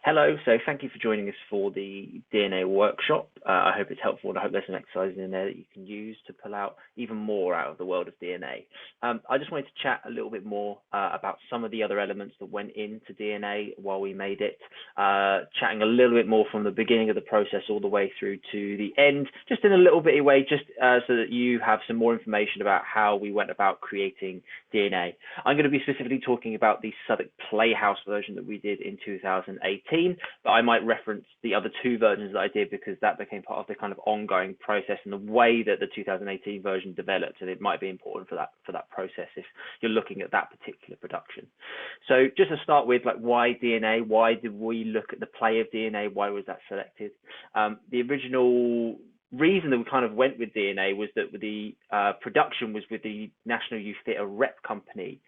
Hello, so thank you for joining us for the DNA workshop. I hope it's helpful and I hope there's some exercises in there that you can use to pull out even more out of the world of DNA. I just wanted to chat a little bit more about some of the other elements that went into DNA while we made it, chatting a little bit more from the beginning of the process all the way through to the end, just in a little bitty way, just so that you have some more information about how we went about creating DNA. I'm going to be specifically talking about the Southwark Playhouse version that we did in 2018, but I might reference the other two versions that I did because that became part of the kind of ongoing process and the way that the 2018 version developed, and it might be important for that process if you're looking at that particular production. So just to start with, like, why DNA? Why did we look at the play of DNA? Why was that selected? The original reason that we kind of went with DNA was that the production was with the National Youth Theatre Rep Company,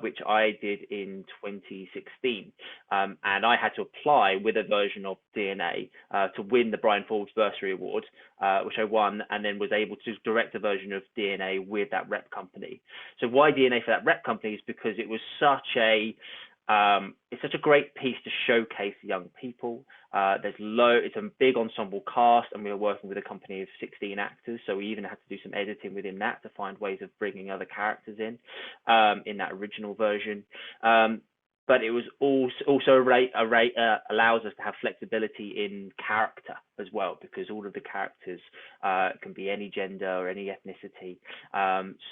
which I did in 2016. And I had to apply with a version of DNA to win the Brian Forbes Bursary Award, which I won, and then was able to direct a version of DNA with that rep company. So why DNA for that rep company is because it was it's such a great piece to showcase young people. It's a big ensemble cast, and we were working with a company of 16 actors, so we even had to do some editing within that to find ways of bringing other characters in that original version. But it was also allows us to have flexibility in character as well, because all of the characters can be any gender or any ethnicity.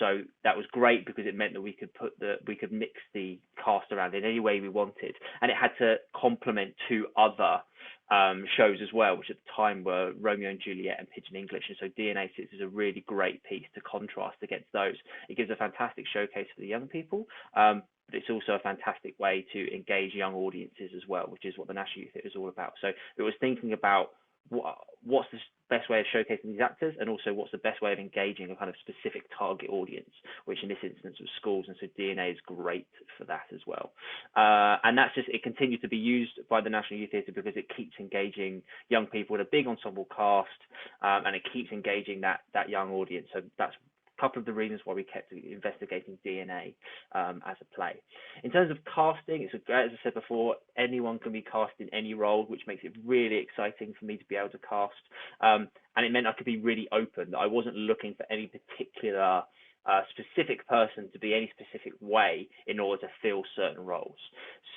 So that was great because it meant that we could mix the cast around in any way we wanted, and it had to complement two other shows as well, which at the time were Romeo and Juliet and Pigeon English. And so DNA sits as a really great piece to contrast against those. It gives a fantastic showcase for the young people, but it's also a fantastic way to engage young audiences as well, which is what the National Youth Theatre is all about. So it was thinking about what's the best way of showcasing these actors, and also what's the best way of engaging a kind of specific target audience, which in this instance was schools, and so DNA is great for that as well. And it continues to be used by the National Youth Theatre because it keeps engaging young people with a big ensemble cast, and it keeps engaging that young audience. So that's couple of the reasons why we kept investigating DNA as a play. In terms of casting, as I said before, anyone can be cast in any role, which makes it really exciting for me to be able to cast. And it meant I could be really open, that I wasn't looking for any particular specific person to be any specific way in order to fill certain roles.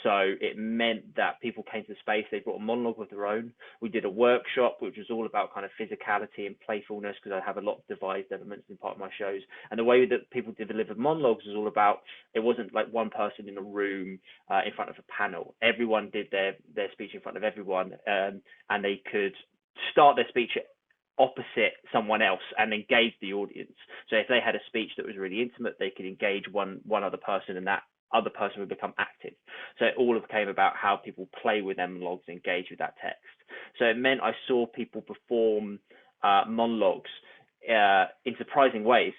So it meant that people came to the space, they brought a monologue of their own. We did a workshop, which was all about kind of physicality and playfulness, because I have a lot of devised elements in part of my shows. And the way that people delivered monologues was all about, it wasn't like one person in a room in front of a panel. Everyone did their speech in front of everyone, and they could start their speech opposite someone else and engage the audience. So if they had a speech that was really intimate, they could engage one other person, and that other person would become active. So it all came about how people play with their monologues and engage with that text. So it meant I saw people perform monologues in surprising ways,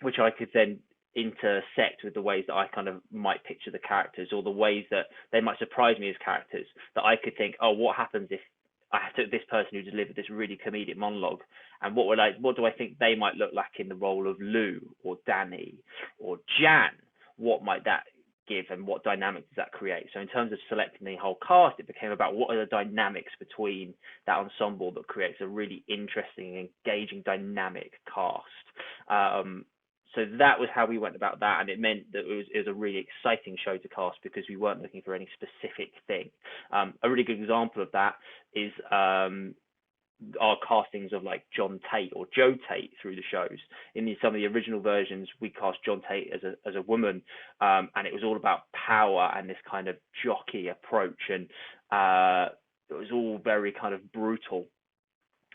which I could then intersect with the ways that I kind of might picture the characters, or the ways that they might surprise me as characters, that I could think, oh, what happens if I took this person who delivered this really comedic monologue, and what do I think they might look like in the role of Lou or Danny or Jan? What might that give, and what dynamic does that create? So in terms of selecting the whole cast, it became about what are the dynamics between that ensemble that creates a really interesting, engaging, dynamic cast. So that was how we went about that, and it meant that it was a really exciting show to cast because we weren't looking for any specific thing. A really good example of that is our castings of like John Tate or Joe Tate through the shows. In some of the original versions, we cast John Tate as a woman, and it was all about power and this kind of jockey approach, and it was all very kind of brutal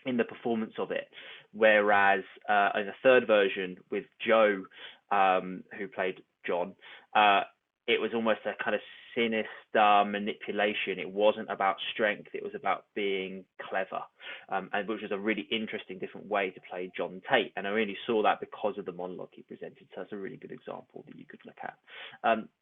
in the performance of it. Whereas in a third version with Joe, who played John, it was almost a kind of sinister manipulation. It wasn't about strength, it was about being clever, and which was a really interesting, different way to play John Tate. And I really saw that because of the monologue he presented. So that's a really good example that you could look at.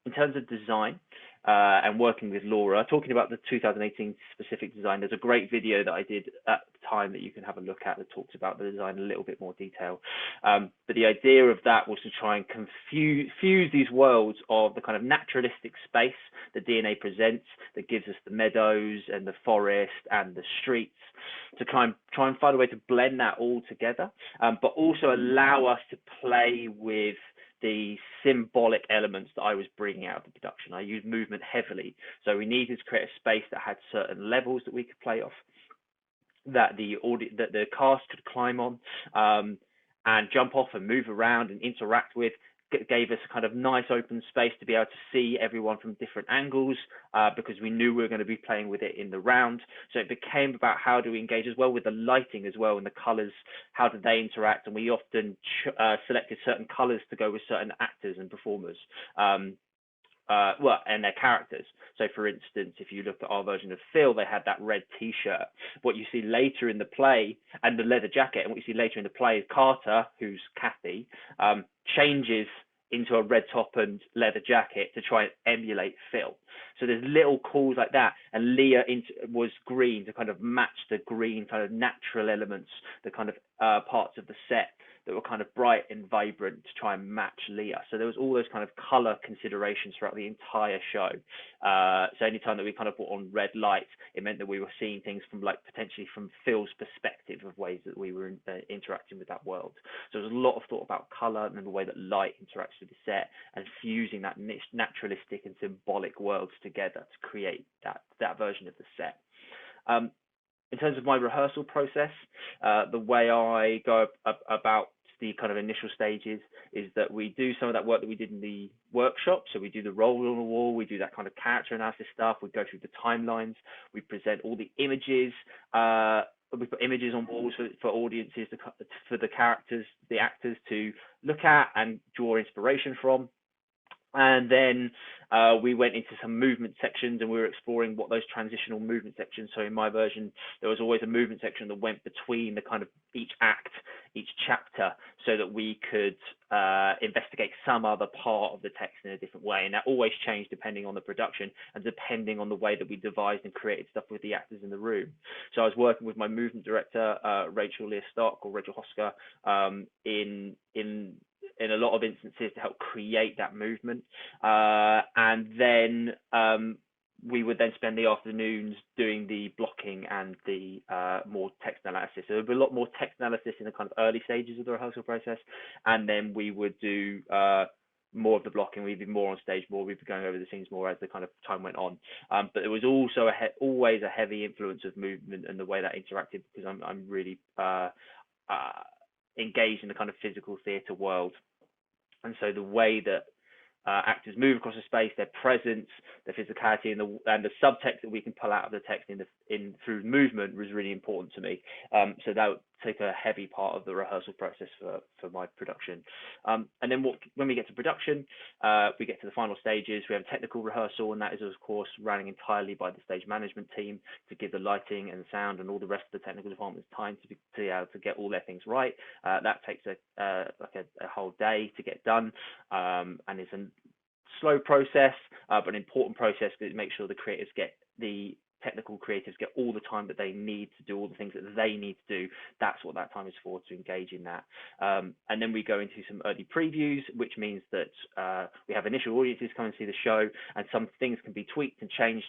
In terms of design and working with Laura, talking about the 2018 specific design, there's a great video that I did at the time that you can have a look at that talks about the design in a little bit more detail. But the idea of that was to try and fuse these worlds of the kind of naturalistic space that DNA presents that gives us the meadows and the forest and the streets, to try and find a way to blend that all together, but also allow us to play with the symbolic elements that I was bringing out of the production. I used movement heavily, so we needed to create a space that had certain levels that we could play off, that the cast could climb on, and jump off and move around and interact with. Gave us a kind of nice open space to be able to see everyone from different angles, because we knew we were going to be playing with it in the round. So it became about how do we engage as well with the lighting as well, and the colors, how do they interact, and we often selected certain colors to go with certain actors and performers, and their characters. So for instance, if you look at our version of Phil, they had that red t-shirt. What you see later in the play, and the leather jacket, and what you see later in the play is Carter, who's Kathy, changes into a red top and leather jacket to try and emulate Phil. So there's little calls like that. And Leah was green to kind of match the green kind of natural elements, the kind of parts of the set that were kind of bright and vibrant to try and match Leah. So there was all those kind of color considerations throughout the entire show. So anytime that we kind of put on red light, it meant that we were seeing things from potentially from Phil's perspective of ways that we were interacting with that world. So there was a lot of thought about color and the way that light interacts with the set, and fusing that naturalistic and symbolic worlds together to create that version of the set. In terms of my rehearsal process, the way I go about the kind of initial stages is that we do some of that work that we did in the workshop. So we do the roll on the wall, we do that kind of character analysis stuff, we go through the timelines, we present all the images, we put images on walls for audiences, for the characters, the actors to look at and draw inspiration from. And then we went into some movement sections, and we were exploring what those transitional movement sections. So in my version, there was always a movement section that went between the kind of each act, each chapter, so that we could investigate some other part of the text in a different way. And that always changed depending on the production and depending on the way that we devised and created stuff with the actors in the room. So I was working with my movement director, Rachel Leah Stock, or Rachel Hosker, in a lot of instances to help create that movement. And then we would then spend the afternoons doing the blocking and the more text analysis. So there would be a lot more text analysis in the kind of early stages of the rehearsal process. And then we would do more of the blocking. We'd be more on stage, we'd be going over the scenes more as the kind of time went on. But there was also always a heavy influence of movement and the way that interacted, because I'm really engaged in the kind of physical theatre world. And so the way that actors move across the space, their presence, their physicality, and the subtext that we can pull out of the text through movement was really important to me. So that would take a heavy part of the rehearsal process for my production. And then when we get to production, we get to the final stages. We have a technical rehearsal, and that is, of course, running entirely by the stage management team to give the lighting and the sound and all the rest of the technical departments time to be able to get all their things right. That takes a whole day to get done, and it's a slow process, but an important process, because it makes sure the technical creatives get all the time that they need to do all the things that they need to do. That's what that time is for, to engage in that. And then we go into some early previews, which means that we have initial audiences come and see the show, and some things can be tweaked and changed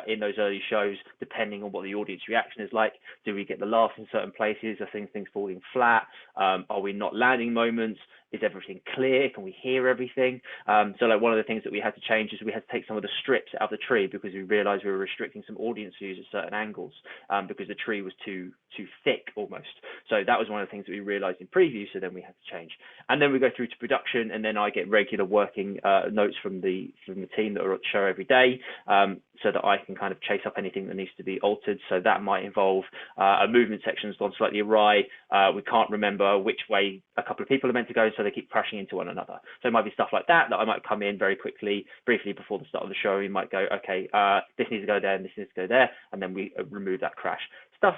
in those early shows depending on what the audience reaction is like. Do we get the laughs in certain places? Are things falling flat? Are we not landing moments? Is everything clear? Can we hear everything? So one of the things that we had to change is we had to take some of the strips out of the tree, because we realized we were restricting some audience views at certain angles, because the tree was too thick almost. So that was one of the things that we realized in preview, so then we had to change. And then we go through to production, and then I get regular working notes from the team that are at the show every day, so that I can kind of chase up anything that needs to be altered. So that might involve a movement section's gone slightly awry. We can't remember which way a couple of people are meant to go, so they keep crashing into one another. So it might be stuff like that I might come in very quickly, briefly before the start of the show. We might go, okay, this needs to go there and this needs to go there, and then we remove that crash. Stuff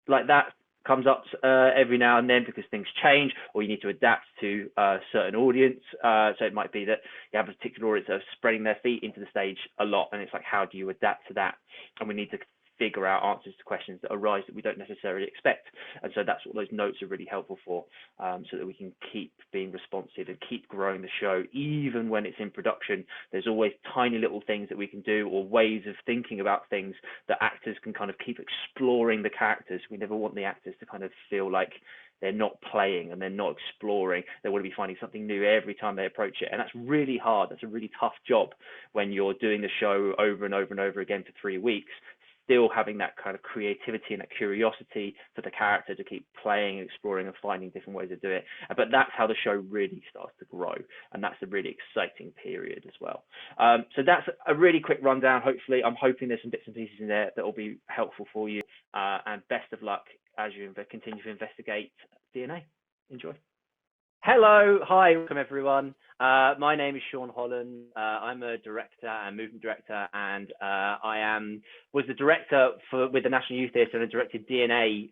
like that comes up every now and then, because things change, or you need to adapt to a certain audience. So it might be that you have a particular audience that are spreading their feet into the stage a lot, and it's like, how do you adapt to that? And we need to figure out answers to questions that arise that we don't necessarily expect. And so that's what those notes are really helpful for, so that we can keep being responsive and keep growing the show even when it's in production. There's always tiny little things that we can do, or ways of thinking about things that actors can kind of keep exploring the characters. We never want the actors to kind of feel like they're not playing and they're not exploring. They want to be finding something new every time they approach it, and that's really hard. That's a really tough job when you're doing the show over and over and over again for 3 weeks, still having that kind of creativity and that curiosity for the character to keep playing and exploring and finding different ways to do it. But that's how the show really starts to grow, and that's a really exciting period as well. So that's a really quick rundown. Hopefully, I'm hoping there's some bits and pieces in there that will be helpful for you, and best of luck as you continue to investigate DNA. Enjoy. Hello, hi, welcome everyone. My name is Sean Holland. I'm a director and movement director, and was the director with the National Youth Theatre, and directed DNA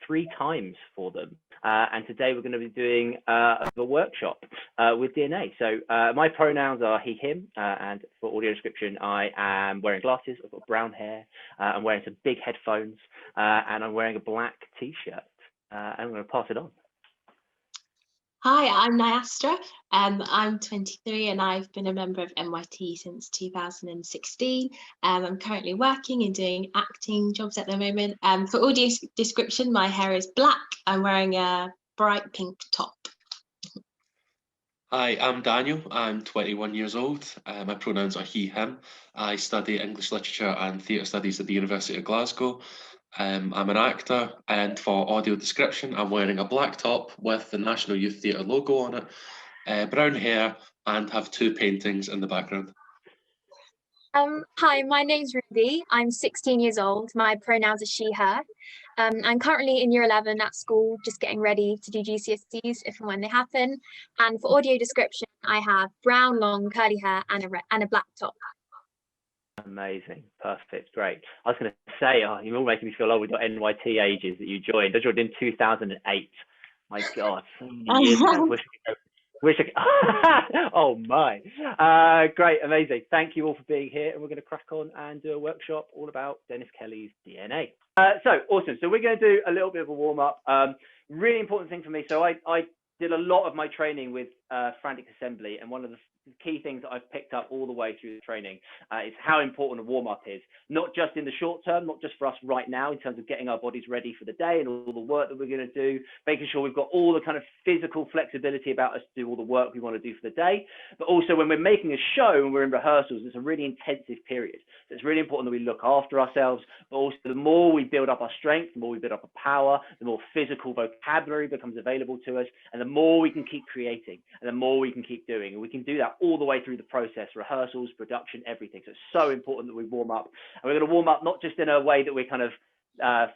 3 times for them. And today we're going to be doing a workshop with DNA. So my pronouns are he, him, and for audio description, I am wearing glasses. I've got brown hair. I'm wearing some big headphones, and I'm wearing a black t-shirt. And I'm going to pass it on. Hi, I'm Nyastra. I'm 23 and I've been a member of NYT since 2016. I'm currently working and doing acting jobs at the moment. For audio description, my hair is black. I'm wearing a bright pink top. Hi, I'm Daniel. I'm 21 years old. My pronouns are he, him. I study English literature and theatre studies at the University of Glasgow. I'm an actor, and for audio description, I'm wearing a black top with the National Youth Theatre logo on it, brown hair, and have 2 paintings in the background. Hi, my name's Ruby. I'm 16 years old. My pronouns are she, her. I'm currently in year 11 at school, just getting ready to do GCSEs if and when they happen. And for audio description, I have brown, long, curly hair and a black top. Amazing, perfect, great. I was going to say, you're all making me feel old with your NYT ages that you joined. I joined in 2008. My God, so many years ago. Wish I could. Oh my. Great, amazing. Thank you all for being here, and we're going to crack on and do a workshop all about Dennis Kelly's DNA. So awesome. So we're going to do a little bit of a warm up. Really important thing for me. So I did a lot of my training with Frantic Assembly, and one of the key things that I've picked up all the way through the training is how important a warm-up is, not just in the short term, not just for us right now in terms of getting our bodies ready for the day and all the work that we're going to do, making sure we've got all the kind of physical flexibility about us to do all the work we want to do for the day, but also when we're making a show and we're in rehearsals, it's a really intensive period. So it's really important that we look after ourselves, but also the more we build up our strength, the more we build up our power, the more physical vocabulary becomes available to us, and the more we can keep creating, and the more we can keep doing. And we can do that all the way through the process, rehearsals, production, everything. So it's so important that we warm up. And we're going to warm up not just in a way that we're kind of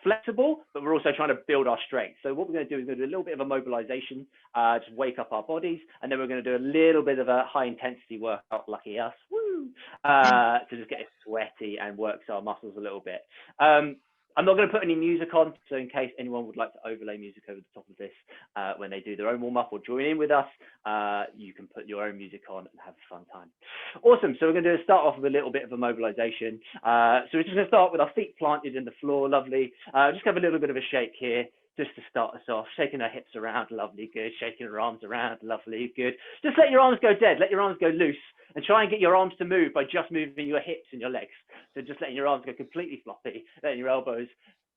flexible, but we're also trying to build our strength. So what we're going to do is we're going to do a little bit of a mobilization, just wake up our bodies, and then we're going to do a little bit of a high intensity workout, lucky us, woo, to just get us sweaty and works our muscles a little bit. I'm not going to put any music on, so in case anyone would like to overlay music over the top of this when they do their own warm-up or join in with us, you can put your own music on and have a fun time. Awesome. So we're going to start off with a little bit of a mobilization. So we're just going to start with our feet planted in the floor. Lovely. Just have a little bit of a shake here, just to start us off. Shaking our hips around. Lovely. Good. Shaking our arms around. Lovely. Good. Just let your arms go dead. Let your arms go loose. And try and get your arms to move by just moving your hips and your legs. So just letting your arms go completely floppy, letting your elbows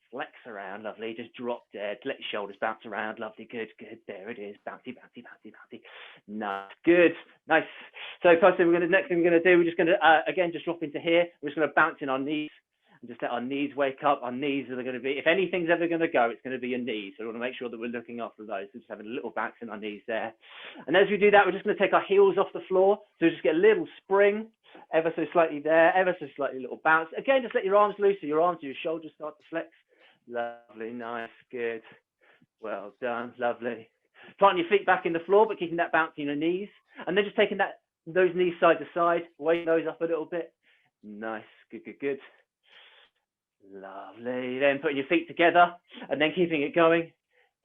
flex around, lovely, just drop dead, let your shoulders bounce around, lovely, good, good, there it is, bouncy, bouncy, bouncy, bouncy, nice, good, nice. So first thing next thing we're going to do, we're just going to, again, just drop into here, we're just going to bounce in our knees, and just let our knees wake up. Our knees are going to be, if anything's ever going to go, it's going to be your knees. So we want to make sure that we're looking after those. So just having a little bounce in our knees there. And as we do that, we're just going to take our heels off the floor. So just get a little spring, ever so slightly there, ever so slightly little bounce. Again, just let your arms loose, so your arms and your shoulders start to flex. Lovely, nice, good. Well done, lovely. Planting your feet back in the floor, but keeping that bounce in your knees. And then just taking those knees side to side, weighting those up a little bit. Nice, good, good, good. Lovely. Then putting your feet together and then keeping it going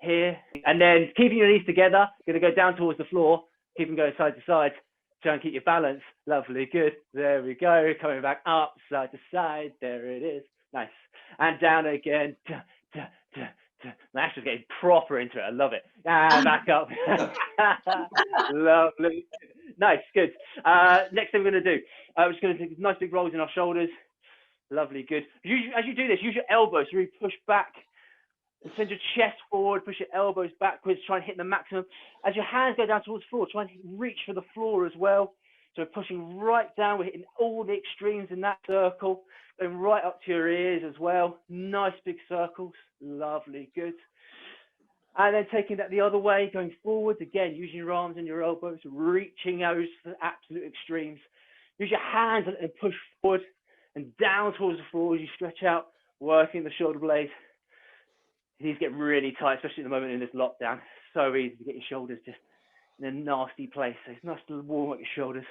here. And then keeping your knees together, going to go down towards the floor, keep them going side to side. Try and keep your balance. Lovely, good. There we go. Coming back up, side to side. There it is. Nice. And down again. Nayastra's getting proper into it. I love it. Back up. Lovely. Nice, good. Next thing we're going to do, we're just going to do nice big rolls in our shoulders. Lovely, good. As you do this, use your elbows to really push back and send your chest forward, push your elbows backwards, try and hit the maximum. As your hands go down towards the floor, try and reach for the floor as well. So we're pushing right down, we're hitting all the extremes in that circle, going right up to your ears as well. Nice big circles, lovely, good. And then taking that the other way, going forwards, again, using your arms and your elbows, reaching those to the absolute extremes. Use your hands and push forward and down towards the floor as you stretch out, working the shoulder blades. These get really tight, especially at the moment in this lockdown. So easy to get your shoulders just in a nasty place. So it's nice to warm up your shoulders.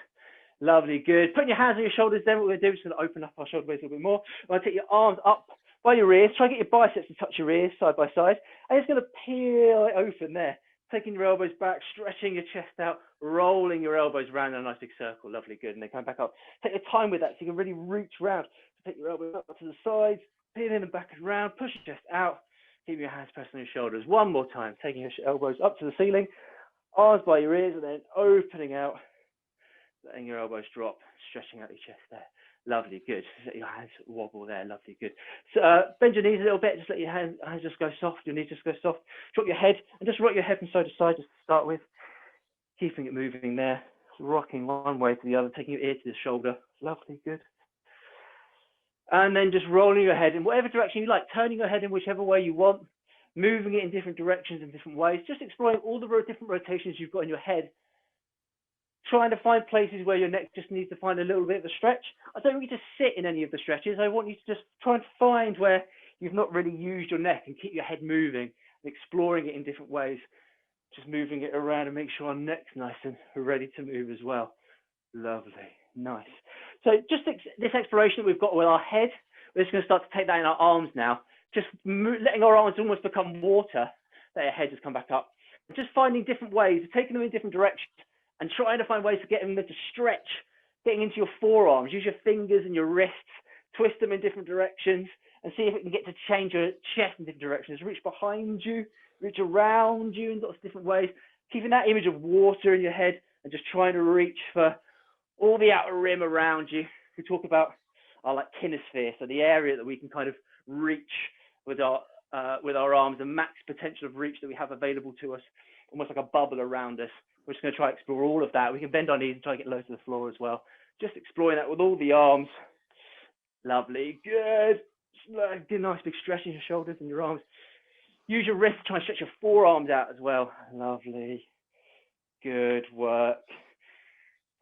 Lovely, good. Putting your hands on your shoulders, then what we're going to do is going to open up our shoulder blades a little bit more. We're going to take your arms up by your ears. Try and get your biceps to touch your ears side by side. And it's going to peel it open there. Taking your elbows back, stretching your chest out, rolling your elbows around in a nice big circle. Lovely, good. And then come back up. Take your time with that so you can really reach around. So take your elbows up to the sides, peeling them back and around, push your chest out. Keep your hands pressed on your shoulders. One more time. Taking your elbows up to the ceiling, arms by your ears, and then opening out, letting your elbows drop, stretching out your chest there. Lovely, good. Just let your hands wobble there. Lovely, good. So bend your knees a little bit. Just let your hands just go soft. Your knees just go soft. Drop your head and just rock your head from side to side just to start with. Keeping it moving there. Rocking one way to the other, taking your ear to the shoulder. Lovely, good. And then just rolling your head in whatever direction you like, turning your head in whichever way you want, moving it in different directions in different ways, just exploring all the different rotations you've got in your head, trying to find places where your neck just needs to find a little bit of a stretch. I don't want you to sit in any of the stretches. I want you to just try and find where you've not really used your neck and keep your head moving and exploring it in different ways, just moving it around and make sure our neck's nice and ready to move as well. Lovely. Nice. So just this exploration that we've got with our head, we're just going to start to take that in our arms now. Just letting our arms almost become water. Let our head just come back up. Just finding different ways, taking them in different directions and trying to find ways to get them to stretch, getting into your forearms. Use your fingers and your wrists, twist them in different directions and see if it can get to change your chest in different directions. Reach behind you, reach around you in lots of different ways. Keeping that image of water in your head and just trying to reach for all the outer rim around you. We talk about our like kinesphere, so the area that we can kind of reach with our arms, the max potential of reach that we have available to us, almost like a bubble around us. We're just going to try to explore all of that. We can bend our knees and try to get low to the floor as well. Just exploring that with all the arms. Lovely, good. Good, nice big stretch in your shoulders and your arms. Use your wrists to try and stretch your forearms out as well. Lovely, good work.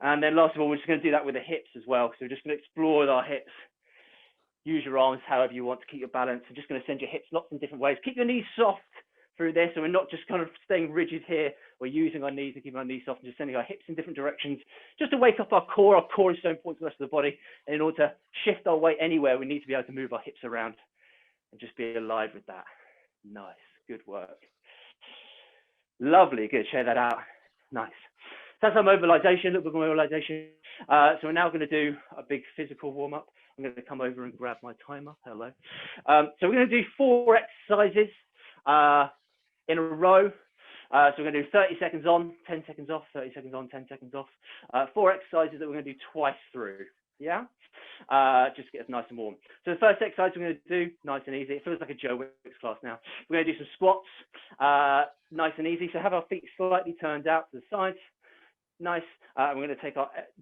And then last of all, we're just going to do that with the hips as well. So we're just going to explore with our hips. Use your arms however you want to keep your balance. I'm just going to send your hips lots of different ways. Keep your knees soft through this, so we're not just kind of staying rigid here. We're using our knees to keep our knees soft and just sending our hips in different directions, just to wake up our core. Our core is so important to the rest of the body. And in order to shift our weight anywhere, we need to be able to move our hips around and just be alive with that. Nice, good work. Lovely, good, share that out. Nice. So that's our mobilization, a little bit of mobilization. So we're now going to do a big physical warm-up. I'm going to come over and grab my timer. Hello. So we're going to do 4 exercises in a row. So we're going to do 30 seconds on, 10 seconds off, 30 seconds on, 10 seconds off. 4 exercises that we're going to do twice through. Yeah? Just to get us nice and warm. So the first exercise we're going to do, nice and easy. It feels like a Joe Wicks class now. We're going to do some squats, nice and easy. So have our feet slightly turned out to the sides. Nice. We're going to take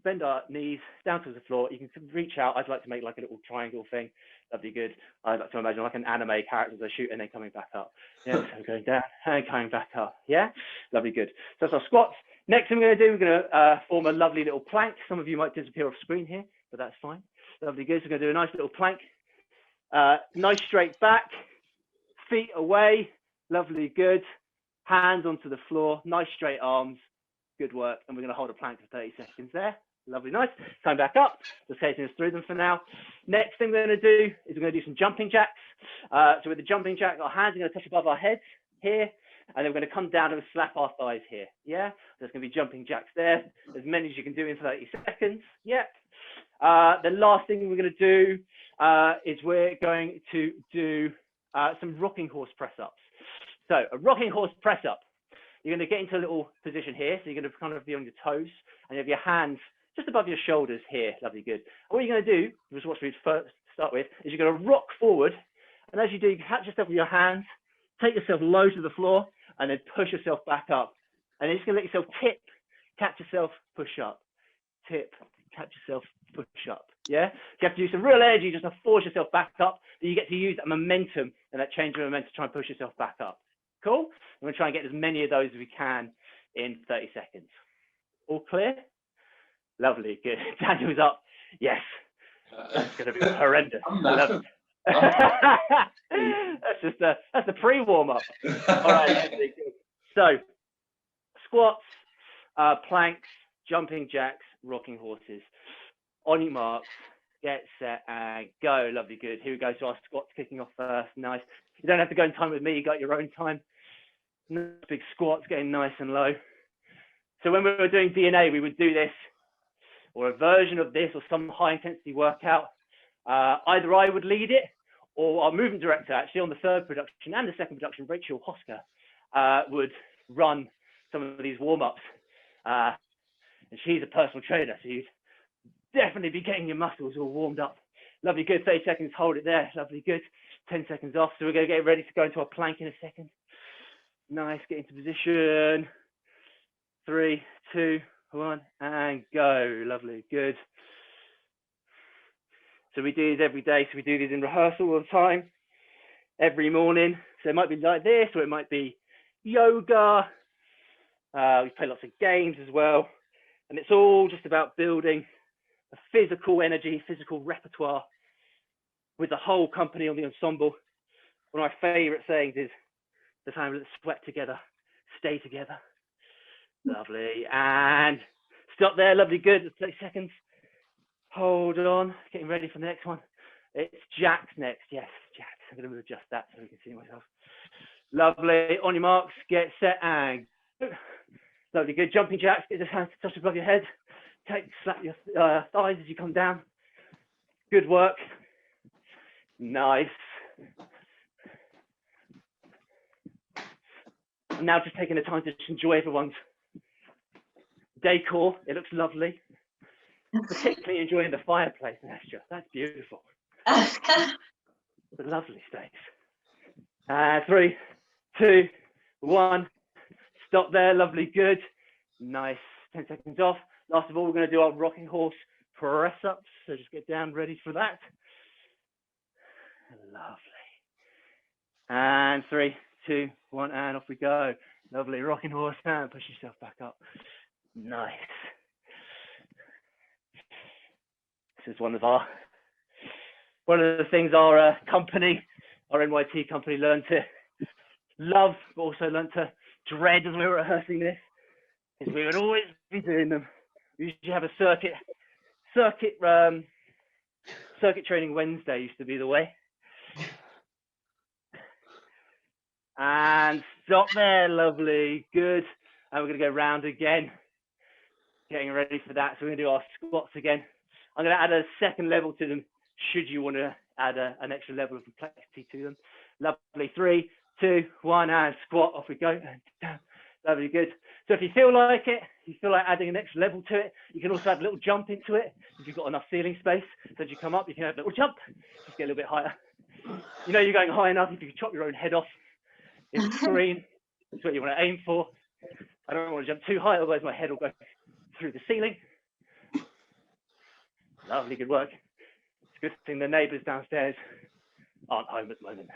bend our knees down to the floor. You can reach out. I'd like to make like a little triangle thing. That'd be good. I'd like to imagine like an anime character as I shoot and then coming back up. Yeah, so going down and coming back up. Yeah, lovely, good. So that's our squats. Next thing we're going to do, we're going to form a lovely little plank. Some of you might disappear off screen here, but that's fine. Lovely, good. So we're going to do a nice little plank. Nice straight back, feet away. Lovely, good. Hands onto the floor. Nice straight arms. Good work. And we're going to hold a plank for 30 seconds there. Lovely, nice. Come back up. Just taking us through them for now. Next thing we're going to do is we're going to do some jumping jacks. So with the jumping jack, our hands are going to touch above our heads here. And then we're going to come down and slap our thighs here. Yeah. There's going to be jumping jacks there. As many as you can do in 30 seconds. Yeah. The last thing we're going to do is we're going to do some rocking horse press ups. So a rocking horse press up. You're going to get into a little position here. So you're going to kind of be on your toes and you have your hands just above your shoulders here. Lovely, good. And what you're going to do, which is what we first start with, is you're going to rock forward. And as you do, you catch yourself with your hands, take yourself low to the floor, and then push yourself back up. And then you're just going to let yourself tip, catch yourself, push up, tip, catch yourself, push up. Yeah? You have to use some real energy just to force yourself back up, but you get to use that momentum and that change of momentum to try and push yourself back up. Cool? I'm going to try and get as many of those as we can in 30 seconds. All clear? Lovely, good. Daniel's up. Yes. That's going to be horrendous. That's the pre-warm-up. All right. So, squats, planks, jumping jacks, rocking horses. On your marks, get set and go. Lovely, good. Here we go. So our squats kicking off first. Nice. You don't have to go in time with me. You got your own time. Nice big squats, getting nice and low. So when we were doing DNA, we would do this, or a version of this, or some high intensity workout. Either I would lead it, or our movement director, actually on the third production and the second production, Rachel Hosker, would run some of these warm-ups. And she's a personal trainer, so you'd definitely be getting your muscles all warmed up. Lovely, good. 30 seconds, hold it there. Lovely, good. 10 seconds off. So we're going to get ready to go into our plank in a second. Nice, get into position. 3, 2, 1, and go. Lovely, good. So we do these every day. So we do these in rehearsal all the time, every morning. So it might be like this, or it might be yoga. We play lots of games as well. And it's all just about building a physical energy, physical repertoire with the whole company on the ensemble. One of my favorite sayings is, the time let's sweat together, stay together. Lovely, and stop there. Lovely, good. 30 seconds. Hold on, getting ready for the next one. It's jacks next. Yes, jacks. I'm going to adjust that so we can see myself. Lovely. On your marks, get set and go. Lovely, good. Jumping jacks. Get your hands to touch above your head. Slap your thighs as you come down. Good work. Nice. I'm now just taking the time to just enjoy everyone's decor. It looks lovely. Particularly enjoying the fireplace. That's beautiful. The lovely space. 3, 2, 1. Stop there. Lovely, good. Nice. 10 seconds off. Last of all, we're going to do our rocking horse press ups. So just get down, ready for that. Lovely. And 3, 2, 1, and off we go. Lovely, rocking horse, and push yourself back up. Nice. This is one of the things our company, our NYT company, learned to love, but also learned to dread as we were rehearsing this. Is we would always be doing them. We usually have a circuit training Wednesday used to be the way. And stop there, lovely, good. And we're going to go round again, getting ready for that. So we're going to do our squats again. I'm going to add a second level to them, should you want to add an extra level of complexity to them. Lovely, 3, 2, 1, and squat, off we go, and down. Lovely, good. So if you feel like it, you feel like adding an extra level to it, you can also add a little jump into it, if you've got enough ceiling space. So as you come up, you can add a little jump, just get a little bit higher. You know you're going high enough if you can chop your own head off. In the screen, that's what you want to aim for. I don't want to jump too high, otherwise my head will go through the ceiling. Lovely, good work. It's a good thing the neighbours downstairs aren't home at the moment.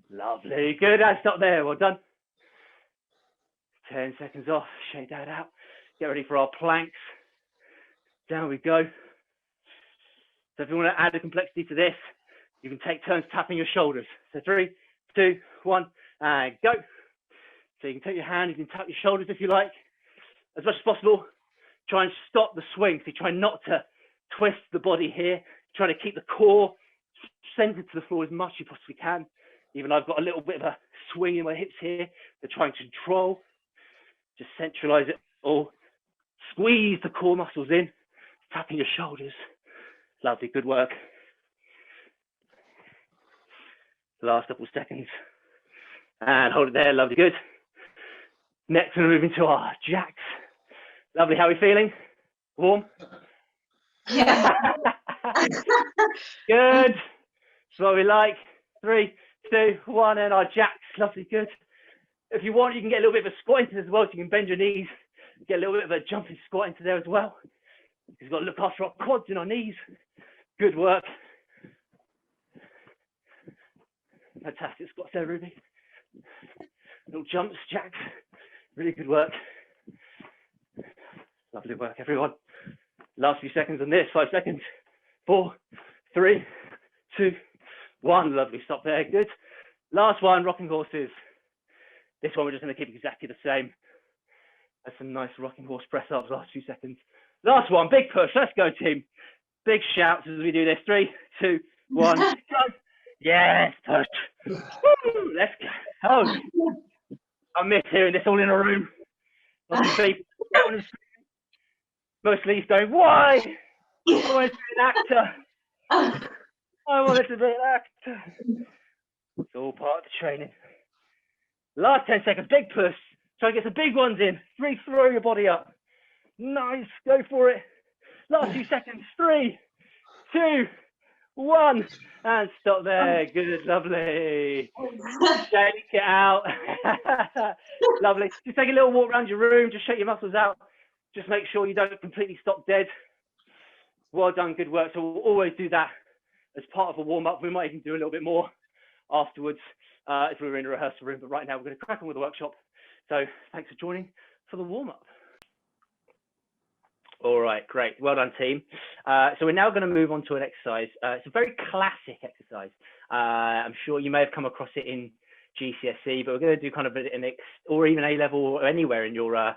Lovely, good, and stop there, well done. 10 seconds off, shake that out. Get ready for our planks. Down we go. So if you want to add a complexity to this, you can take turns tapping your shoulders. So 3, 2, 1, and go. So you can take your hand, you can tap your shoulders if you like, as much as possible. Try and stop the swing. So try not to twist the body here. Try to keep the core centered to the floor as much as you possibly can. Even I've got a little bit of a swing in my hips here. They're trying to control. Just centralize it all. Squeeze the core muscles in. Tapping your shoulders. Lovely, good work. Last couple of seconds. And hold it there, lovely, good. Next, we're moving to our Jacks. Lovely, how are we feeling? Warm? Yeah. Good. That's what we like. 3, 2, 1, and our Jacks. Lovely, good. If you want, you can get a little bit of a squat into this as well, so you can bend your knees, get a little bit of a jumping squat into there as well. We've got to look after our quads and our knees. Good work. Fantastic squats there, Ruby. Little jumps, Jacks. Really good work. Lovely work, everyone. Last few seconds on this, 5 seconds. 4, 3, 2, 1. Lovely, stop there, good. Last one, rocking horses. This one we're just going to keep exactly the same. That's some nice rocking horse press ups, last few seconds. Last one, big push, let's go team. Big shouts as we do this. 3, 2, 1, go. Yes, push. Woo, let's go. Oh, I miss hearing this all in a room. Lots of people, mostly going, why? I wanted to be an actor. I wanted to be an actor. It's all part of the training. Last 10 seconds, big push. Try and get some big ones in. 3, throw your body up. Nice, go for it. Last few seconds, 3, 2, 1, and stop there. Good, lovely. Shake it out. Lovely. Just take a little walk around your room. Just shake your muscles out. Just make sure you don't completely stop dead. Well done, good work. So we'll always do that as part of a warm-up. We might even do a little bit more afterwards if we were in a rehearsal room. But right now we're going to crack on with the workshop. So thanks for joining for the warm-up. All right, great. Well done, team. So we're now going to move on to an exercise. It's a very classic exercise. I'm sure you may have come across it in GCSE, but we're going to do kind of or even A-level or anywhere in your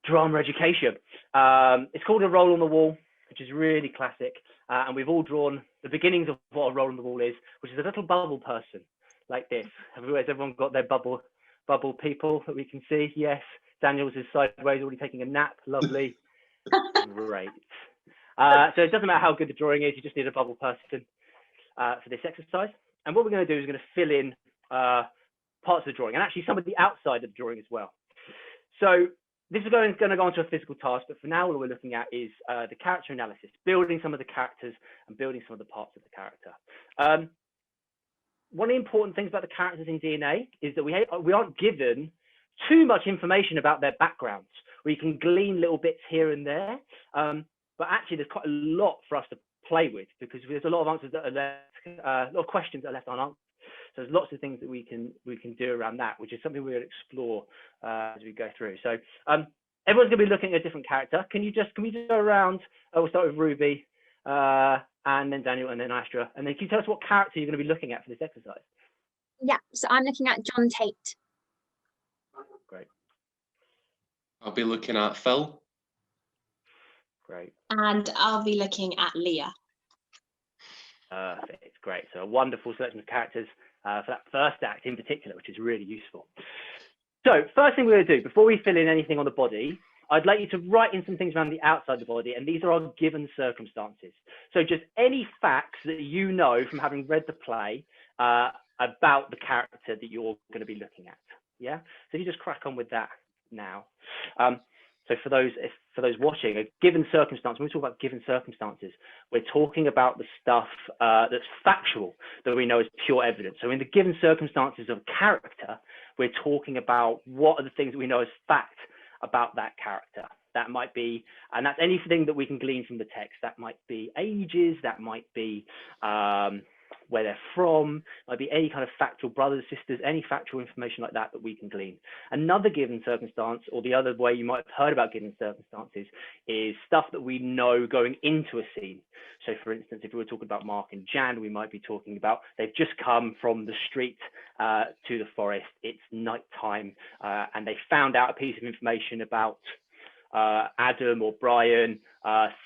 drama education. It's called a roll on the wall, which is really classic. And we've all drawn the beginnings of what a roll on the wall is, which is a little bubble person like this. Has everyone got their bubble people that we can see? Yes. Daniel's is sideways, already taking a nap. Lovely. Great. So it doesn't matter how good the drawing is, you just need a bubble person for this exercise. And what we're going to do is we're going to fill in parts of the drawing, and actually some of the outside of the drawing as well. So this is going to go on to a physical task, but for now, all we're looking at is the character analysis, building some of the characters and building some of the parts of the character. One of the important things about the characters in DNA is that we aren't given too much information about their backgrounds. We can glean little bits here and there, but actually there's quite a lot for us to play with because there's a lot of answers that are left, a lot of questions that are left unanswered. So there's lots of things that we can do around that, which is something we'll explore as we go through. So everyone's going to be looking at a different character. Can we just go around? We'll start with Ruby, and then Daniel, and then Astra. And then can you tell us what character you're going to be looking at for this exercise? Yeah, so I'm looking at John Tate. Great. I'll be looking at Phil. Great. And I'll be looking at Leah. Perfect. Great. So a wonderful selection of characters for that first act in particular, which is really useful. So first thing we're going to do, before we fill in anything on the body, I'd like you to write in some things around the outside of the body, and these are our given circumstances. So just any facts that you know from having read the play about the character that you're going to be looking at. Yeah. So you just crack on with that now. So for those watching, a given circumstance, when we talk about given circumstances, we're talking about the stuff that's factual, that we know is pure evidence. So in the given circumstances of character, we're talking about what are the things that we know as fact about that character. That might be, and that's anything that we can glean from the text. That might be ages, that might be where they're from, might be any kind of factual brothers, sisters, any factual information like that we can glean. Another given circumstance, or the other way you might have heard about given circumstances, is stuff that we know going into a scene. So for instance, if we were talking about Mark and Jan, we might be talking about they've just come from the street to the forest, it's nighttime, and they found out a piece of information about Adam or Brian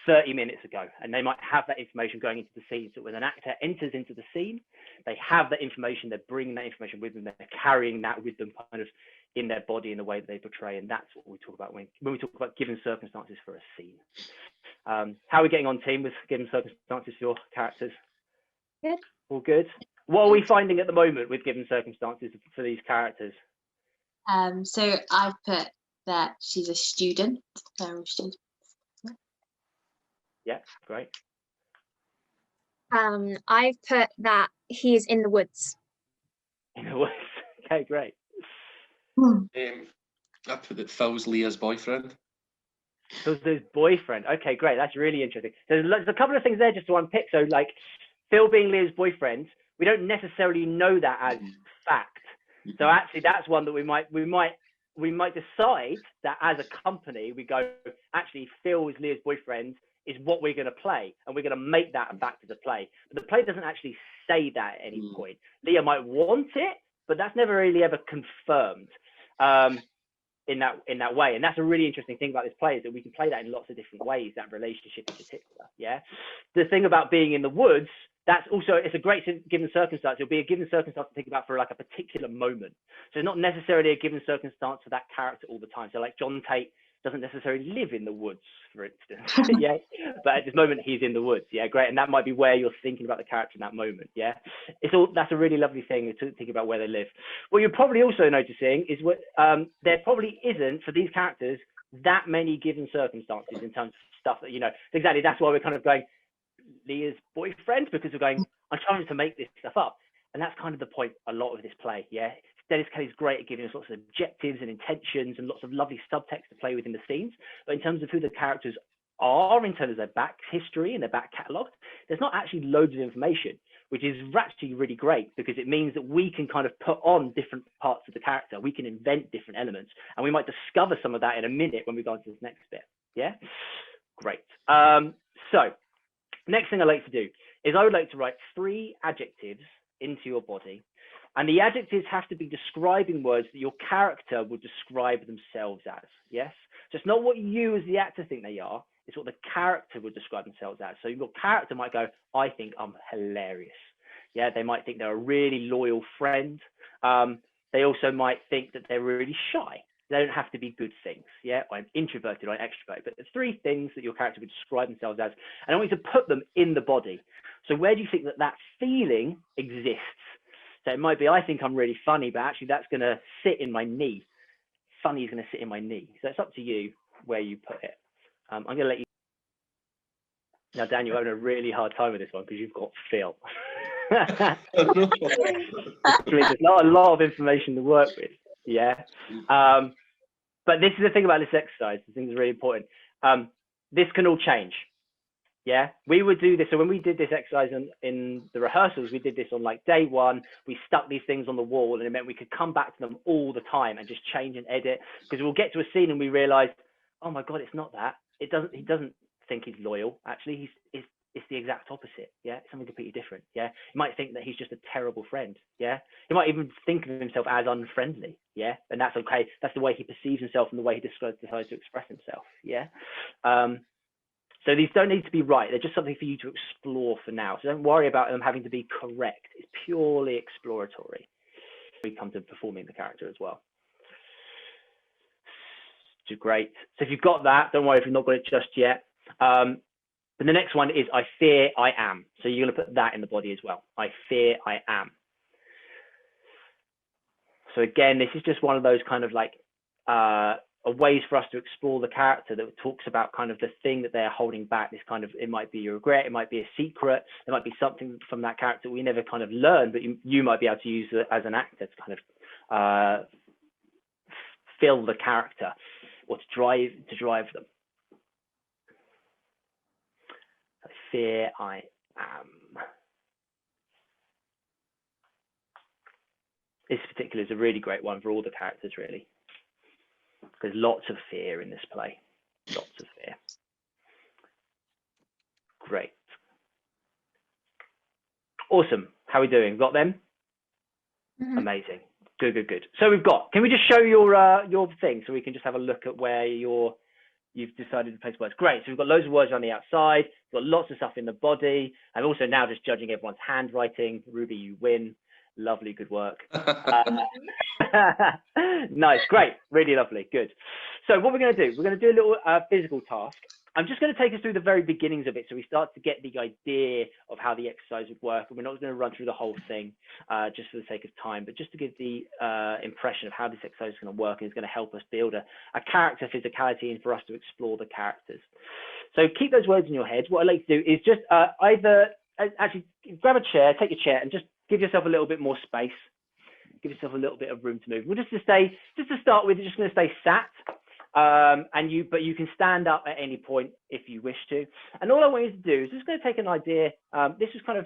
30 minutes ago, and they might have that information going into the scene. So when an actor enters into the scene, they have that information, they're bringing that information with them, they're carrying that with them kind of in their body in the way that they portray, and that's what we talk about when we talk about given circumstances for a scene. How are we getting on, team, with given circumstances for your characters? Good. All good? What are we finding at the moment with given circumstances for these characters? So I've put that she's a student. Yeah, great. I've put that he is in the woods. In the woods. Okay, great. I put that Phil's Leah's boyfriend. Phil's boyfriend. Okay, great. That's really interesting. There's a couple of things there just to unpick. So, like, Phil being Leah's boyfriend, we don't necessarily know that as fact. So actually, that's one that we might decide that as a company, we go, actually, Phil is Leah's boyfriend is what we're going to play, and we're going to make that a fact of the play. But the play doesn't actually say that at any point. Leah might want it, but that's never really ever confirmed in that way. And that's a really interesting thing about this play, is that we can play that in lots of different ways, that relationship in particular. Yeah. The thing about being in the woods, that's also, it's a great given circumstance. It'll be a given circumstance to think about for like a particular moment. So it's not necessarily a given circumstance for that character all the time. So like John Tate doesn't necessarily live in the woods, for instance. Yeah, but at this moment he's in the woods. Yeah, great. And that might be where you're thinking about the character in that moment. Yeah, that's a really lovely thing to think about where they live. What you're probably also noticing is what there probably isn't for these characters that many given circumstances in terms of stuff that, you know, exactly. That's why we're kind of going Leah's boyfriend, because we're going, I'm trying to make this stuff up. And that's kind of the point a lot of this play. Yeah, Dennis Kelly's great at giving us lots of objectives and intentions and lots of lovely subtext to play with in the scenes. But in terms of who the characters are, in terms of their back history and their back catalogue, there's not actually loads of information, which is actually really great, because it means that we can kind of put on different parts of the character. We can invent different elements, and we might discover some of that in a minute when we go on to this next bit. Yeah, great. So next thing I like to do is I would like to write 3 adjectives into your body. And the adjectives have to be describing words that your character would describe themselves as. Yes. So it's not what you as the actor think they are. It's what the character would describe themselves as. So your character might go, I think I'm hilarious. Yeah. They might think they're a really loyal friend. They also might think that they're really shy. They don't have to be good things. Yeah. I'm introverted, I'm extrovert. But there's 3 things that your character would describe themselves as. And I want you to put them in the body. So where do you think that feeling exists? So it might be, I think I'm really funny, but actually that's going to sit in my knee. Funny is going to sit in my knee. So it's up to you where you put it. I'm going to let you. Now, Dan, you're having a really hard time with this one because you've got Phil. There's not a lot of information to work with. Yeah. But this is the thing about this exercise. This thing is really important. This can all change. Yeah, we would do this. So when we did this exercise in the rehearsals, we did this on like day 1. We stuck these things on the wall, and it meant we could come back to them all the time and just change and edit, because we'll get to a scene and we realize, oh my God, it's not that. He doesn't think he's loyal. Actually, it's the exact opposite. Yeah, it's something completely different. Yeah, he might think that he's just a terrible friend. Yeah, he might even think of himself as unfriendly. Yeah, and that's okay. That's the way he perceives himself and the way he decides to express himself. Yeah. So these don't need to be right. They're just something for you to explore for now. So don't worry about them having to be correct. It's purely exploratory. We come to performing the character as well. Which is great. So if you've got that, don't worry if you've not got it just yet. But the next one is I fear I am. So you're going to put that in the body as well. I fear I am. So again, this is just one of those kind of like ways for us to explore the character that talks about kind of the thing that they're holding back. This kind of, it might be a regret, it might be a secret, it might be something from that character we never kind of learn, but you might be able to use it as an actor to kind of fill the character or to drive them. I fear I am. This particular is a really great one for all the characters, really. There's lots of fear in this play. Lots of fear. Great. Awesome. How are we doing? Got them? Mm-hmm. Amazing. Good, good, good. So can we just show your thing so we can just have a look at where you've decided to place words? Great. So we've got loads of words on the outside. We've got lots of stuff in the body. I'm also now just judging everyone's handwriting. Ruby, you win. Lovely, good work. Nice, great, really lovely, good. So what we're going to do, we're going to do a little physical task. I'm just going to take us through the very beginnings of it, so we start to get the idea of how the exercise would work. And we're not going to run through the whole thing just for the sake of time, but just to give the impression of how this exercise is going to work and is going to help us build a character physicality and for us to explore the characters. So keep those words in your head. What I'd like to do is just actually grab a chair, take your chair, and just give yourself a little bit more space. Give yourself a little bit of room to move. We're just to start with, you're just going to stay sat. But you can stand up at any point if you wish to. And all I want you to do is just going to take an idea. This is kind of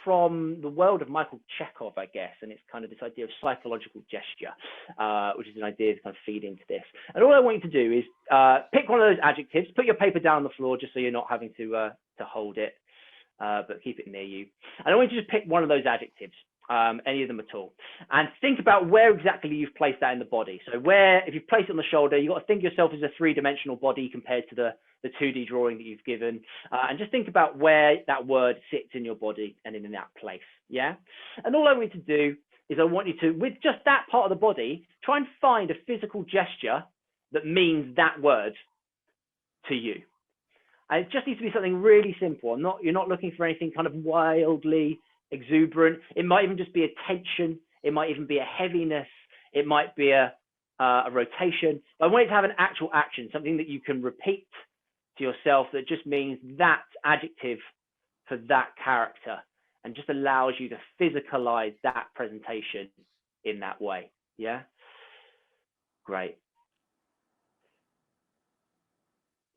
from the world of Michael Chekhov, I guess, and it's kind of this idea of psychological gesture, which is an idea to kind of feed into this. And all I want you to do is pick one of those adjectives, put your paper down on the floor just so you're not having to hold it, but keep it near you. And I want you to just pick one of those adjectives. Any of them at all, and think about where exactly you've placed that in the body. So if you've placed it on the shoulder, you've got to think of yourself as a three-dimensional body compared to the 2D drawing that you've given, and just think about where that word sits in your body and in that place. Yeah. And all I want you to do is I want you to, with just that part of the body, try and find a physical gesture that means that word to you. And it just needs to be something really simple. You're not looking for anything kind of wildly exuberant. It might even just be a tension. It might even be a heaviness. It might be a rotation. But I want it to have an actual action, something that you can repeat to yourself that just means that adjective for that character and just allows you to physicalize that presentation in that way. Yeah? Great.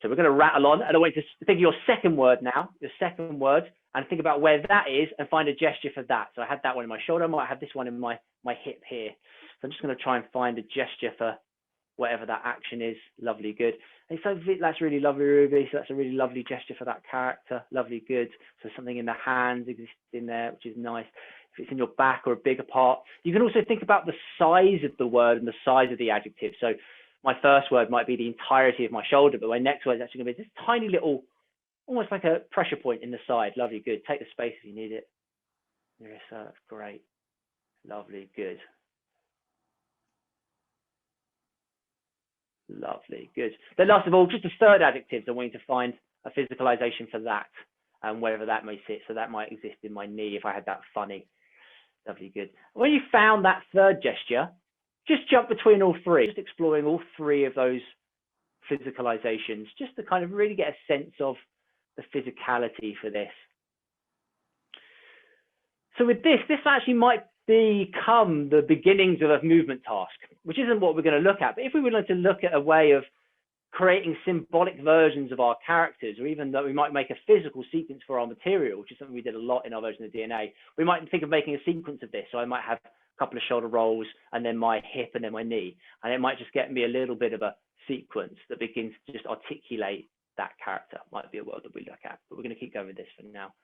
So we're going to rattle on, and I want you to think of your second word now, your second word, and think about where that is and find a gesture for that. So I had that one in my shoulder, I might have this one in my hip here. So I'm just going to try and find a gesture for whatever that action is. Lovely, good. And so that's really lovely, Ruby. So that's a really lovely gesture for that character. Lovely, good. So something in the hands exists in there, which is nice. If it's in your back or a bigger part. You can also think about the size of the word and the size of the adjective. So my first word might be the entirety of my shoulder, but my next word is actually going to be this tiny little, almost like a pressure point in the side. Lovely, good. Take the space if you need it. Yes, that's great. Lovely, good. Lovely, good. Then last of all, just the third adjective, I want you to find a physicalization for that and wherever that may sit. So that might exist in my knee if I had that funny. Lovely, good. When you found that third gesture, just jump between all three, just exploring all three of those physicalizations, just to kind of really get a sense of the physicality for this. So with this actually might become the beginnings of a movement task, which isn't what we're going to look at. But if we were going to look at a way of creating symbolic versions of our characters, or even that we might make a physical sequence for our material, which is something we did a lot in our version of DNA, we might think of making a sequence of this. So I might have couple of shoulder rolls and then my hip and then my knee, and it might just get me a little bit of a sequence that begins to just articulate that character. Might be a world that we look at, but we're going to keep going with this for now.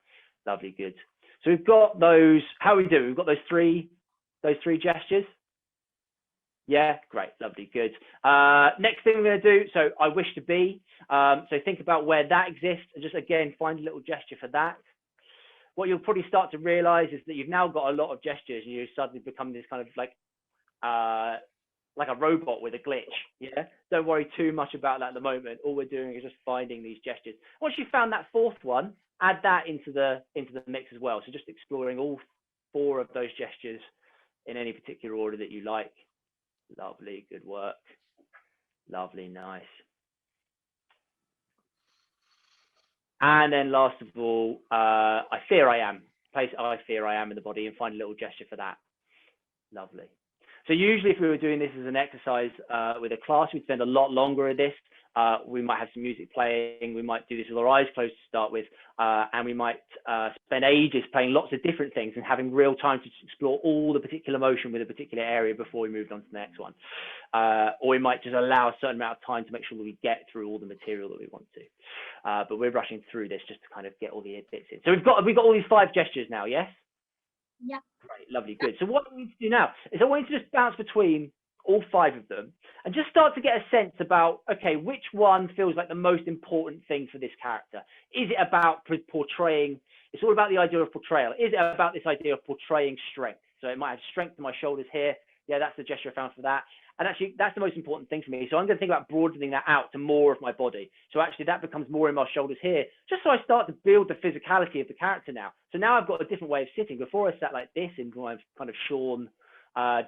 Lovely, good. So we've got those. How are we doing? We've got those three gestures. Yeah, great, lovely, good. Next thing we're going to do, so I wish to be. So think about where that exists and just again find a little gesture for that. What you'll probably start to realize is that you've now got a lot of gestures and you suddenly become this kind of like a robot with a glitch. Yeah, don't worry too much about that at the moment. All we're doing is just finding these gestures. Once you've found that fourth one, add that into the mix as well. So just exploring all four of those gestures in any particular order that you like. Lovely, good work. Lovely, nice. And then last of all, I fear I am. Place I fear I am in the body and find a little gesture for that. Lovely. So usually if we were doing this as an exercise with a class, we'd spend a lot longer at this. We might have some music playing. We might do this with our eyes closed to start with. And we might spend ages playing lots of different things and having real time to explore all the particular motion with a particular area before we moved on to the next one. Or we might just allow a certain amount of time to make sure that we get through all the material that we want to. But we're rushing through this just to kind of get all the bits in. So we've got all these 5 gestures now, yes? Yeah. Great, lovely, good. So what we need to do now is I want you to just bounce between all 5 of them and just start to get a sense about, okay, which one feels like the most important thing for this character? Is it about portraying, it's all about the idea of portrayal. Is it about this idea of portraying strength? So it might have strength in my shoulders here. Yeah, that's the gesture I found for that. And actually, that's the most important thing for me. So I'm going to think about broadening that out to more of my body. So actually, that becomes more in my shoulders here, just so I start to build the physicality of the character now. So now I've got a different way of sitting. Before I sat like this in my kind of Sean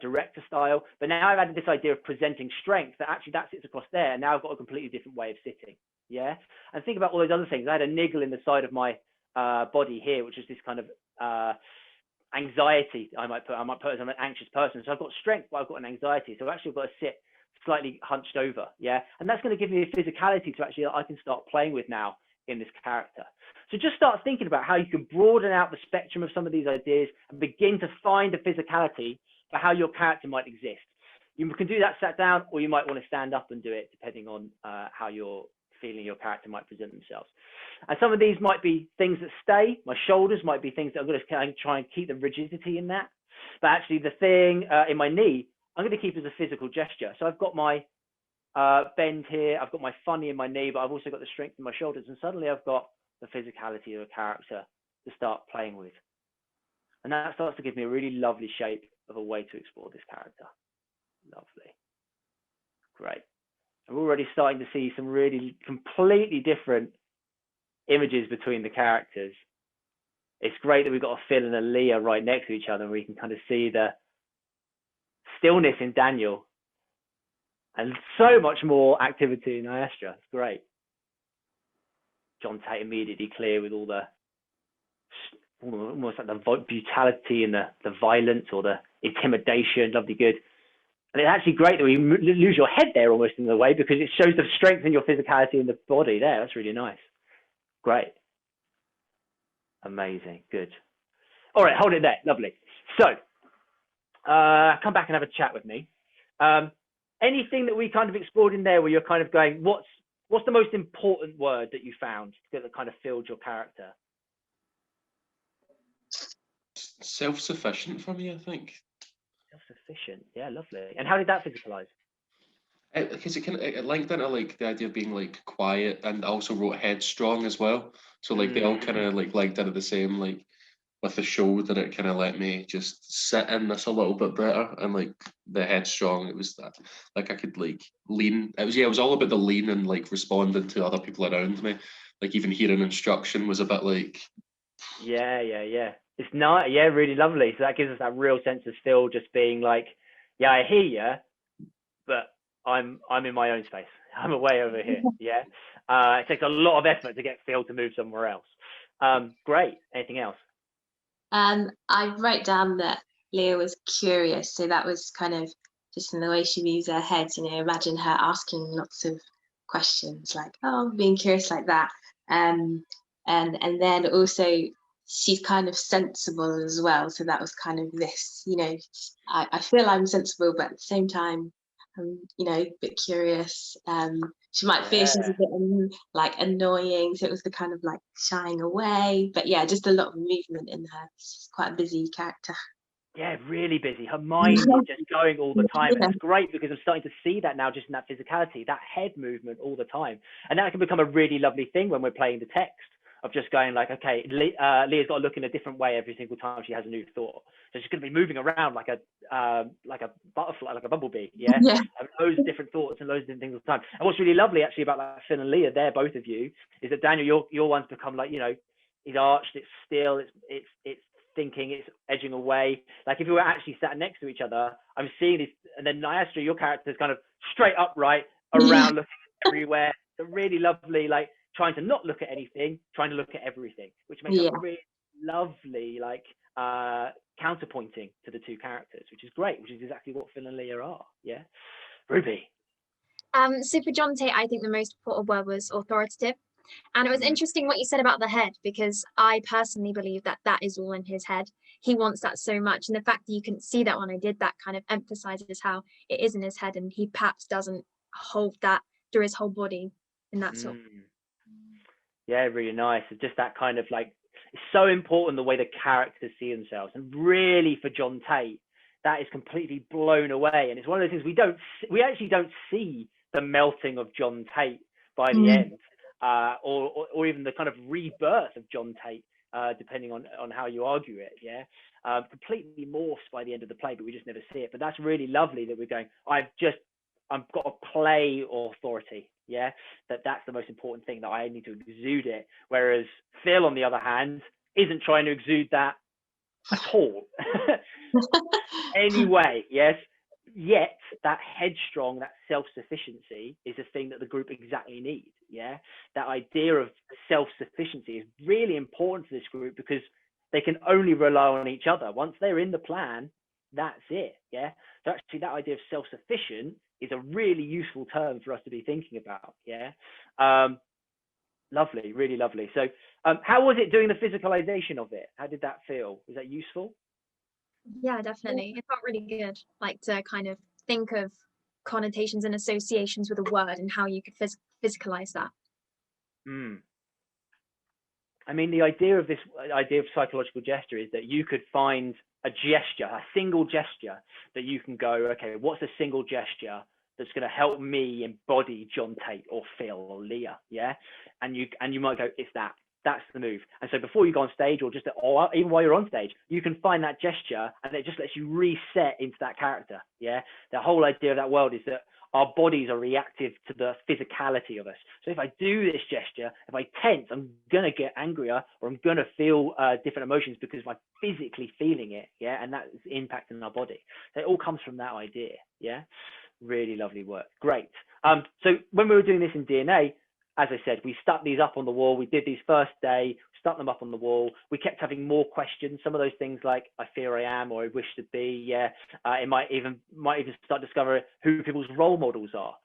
director style, but now I've added this idea of presenting strength that actually that sits across there. And now I've got a completely different way of sitting. Yeah. And think about all those other things. I had a niggle in the side of my body here, which is this kind of anxiety. I might put as I'm an anxious person. So I've got strength, but I've got an anxiety. So actually I've got to sit slightly hunched over. Yeah. And that's going to give me a physicality to actually I can start playing with now in this character. So just start thinking about how you can broaden out the spectrum of some of these ideas and begin to find a physicality for how your character might exist. You can do that sat down, or you might want to stand up and do it, depending on how you're feeling your character might present themselves. And some of these might be things that stay. My shoulders might be things that I'm going to kind of try and keep the rigidity in that. But actually the thing in my knee, I'm going to keep as a physical gesture. So I've got my bend here, I've got my funny in my knee, but I've also got the strength in my shoulders. And suddenly I've got the physicality of a character to start playing with. And that starts to give me a really lovely shape of a way to explore this character. Lovely. Great. I'm already starting to see some really completely different images between the characters. It's great that we've got a Phil and a Leah right next to each other, and we can kind of see the stillness in Daniel and so much more activity in Nyastra. It's great. John Tate immediately clear with all the almost like the brutality and the violence or the intimidation. Lovely, good. And it's actually great that we lose your head there almost in a way, because it shows the strength in your physicality in the body there. That's really nice. Great. Amazing. Good. All right, hold it there. Lovely. So come back and have a chat with me. Anything that we kind of explored in there where you're kind of going, what's the most important word that you found that kind of filled your character? Self-sufficient for me, I think. Self-sufficient. Yeah, lovely. And how did that physicalize? Because it linked into like the idea of being like quiet, and also wrote headstrong as well. So like they all kind of like linked into the same, like with the shoulder, it kind of let me just sit in this a little bit better. And like the headstrong, it was that like I could like lean. It was all about the lean and like responding to other people around me. Like even hearing instruction was a bit like. Yeah. It's not, yeah, really lovely. So that gives us that real sense of still just being like, yeah, I hear you, but I'm in my own space. I'm away over here. Yeah. It takes a lot of effort to get Phil to move somewhere else. Great. Anything else? I wrote down that Leah was curious. So that was kind of just in the way she moves her head, imagine her asking lots of questions like, oh, being curious like that. And then also she's kind of sensible as well. So that was kind of this, I feel I'm sensible, but at the same time, I'm, a bit curious. She might feel she's a bit like annoying. So it was the kind of like shying away. But yeah, just a lot of movement in her. She's quite a busy character. Yeah, really busy. Her mind is just going all the time. And it's great because I'm starting to see that now just in that physicality, that head movement all the time. And that can become a really lovely thing when we're playing the text. Of just going like, okay, Leah's got to look in a different way every single time she has a new thought. So she's going to be moving around like a butterfly, like a bumblebee. Yeah. Having loads of different thoughts and loads of different things all the time. And what's really lovely actually about like Finn and Leah, they're both of you, is that Daniel, your one's become like, he's arched, it's still, it's thinking, it's edging away. Like if we were actually sat next to each other, I'm seeing this, and then Nyastra, your character is kind of straight upright around, looking everywhere. So really lovely, like, trying to not look at anything, trying to look at everything, which makes it really lovely, like counterpointing to the two characters, which is great, which is exactly what Phil and Leah are. Yeah. Ruby. So for John Tate, I think the most important word was authoritative. And it was interesting what you said about the head, because I personally believe that that is all in his head. He wants that so much. And the fact that you couldn't see that when I did that kind of emphasizes how it is in his head, and he perhaps doesn't hold that through his whole body in that sort. Yeah, really nice. It's just that kind of like, it's so important the way the characters see themselves. And really for John Tate, that is completely blown away. And it's one of those things we actually don't see the melting of John Tate by the end, or even the kind of rebirth of John Tate depending on how you argue it. Yeah, completely morphs by the end of the play, but we just never see it. But that's really lovely that we're going, I've got a play authority. Yeah, that's the most important thing, that I need to exude it. Whereas Phil, on the other hand, isn't trying to exude that at all. Anyway, yes. Yet that headstrong, that self-sufficiency is a thing that the group exactly need. Yeah, that idea of self-sufficiency is really important to this group, because they can only rely on each other. Once they're in the plan, that's it. Yeah, so actually that idea of self-sufficient is a really useful term for us to be thinking about. Yeah, lovely, really lovely. So how was it doing the physicalization of it? How did that feel? Was that useful? Yeah, definitely. It felt really good, like to kind of think of connotations and associations with a word and how you could physicalize that. I mean, the idea of psychological gesture is that you could find a gesture, a single gesture that you can go, okay, what's a single gesture that's going to help me embody John Tate or Phil or Leah? Yeah, and you might go, it's that. That's the move. And so before you go on stage, or even while you're on stage, you can find that gesture, and it just lets you reset into that character. Yeah, the whole idea of that world is that our bodies are reactive to the physicality of us. So if I do this gesture, if I tense, I'm gonna get angrier, or I'm gonna feel different emotions because I'm physically feeling it. Yeah, and that's impacting our body. So it all comes from that idea. Yeah, really lovely work. Great. So when we were doing this in DNA, as I said, we stuck these up on the wall. We did these first day, stuck them up on the wall. We kept having more questions. Some of those things like I fear I am, or I wish to be. Yeah, it might even start discovering who people's role models are.